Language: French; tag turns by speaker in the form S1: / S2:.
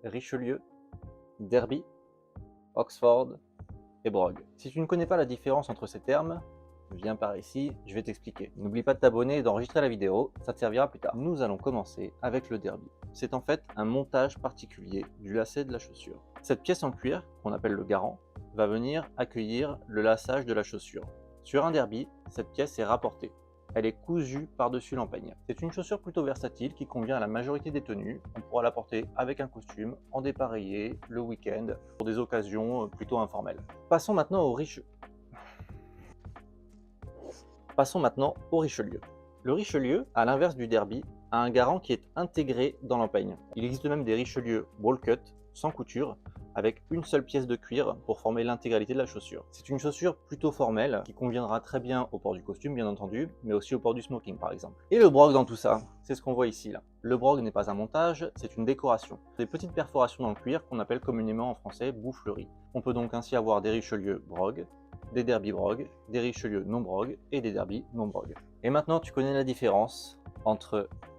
S1: Richelieu, Derby, Oxford et Brogue. Si tu ne connais pas la différence entre ces termes, viens par ici, je vais t'expliquer. N'oublie pas de t'abonner et d'enregistrer la vidéo, ça te servira plus tard. Nous allons commencer avec le derby. C'est en fait un montage particulier du lacet de la chaussure. Cette pièce en cuir, qu'on appelle le garant, va venir accueillir le laçage de la chaussure. Sur un derby, cette pièce est rapportée. Elle est cousue par-dessus l'empeigne. C'est une chaussure plutôt versatile qui convient à la majorité des tenues. On pourra la porter avec un costume, en dépareillé, le week-end, pour des occasions plutôt informelles. Passons maintenant au Richelieu. Le Richelieu, à l'inverse du derby, a un garant qui est intégré dans l'empeigne. Il existe même des Richelieu ball cut, sans couture, avec une seule pièce de cuir pour former l'intégralité de la chaussure. C'est une chaussure plutôt formelle, qui conviendra très bien au port du costume bien entendu, mais aussi au port du smoking par exemple. Et le brogue dans tout ça, c'est ce qu'on voit ici là. Le brogue n'est pas un montage, c'est une décoration. Des petites perforations dans le cuir qu'on appelle communément en français boufflerie. On peut donc ainsi avoir des Richelieu brogue, des derby brogue, des Richelieu non brogue et des derby non brogue. Et maintenant tu connais la différence entre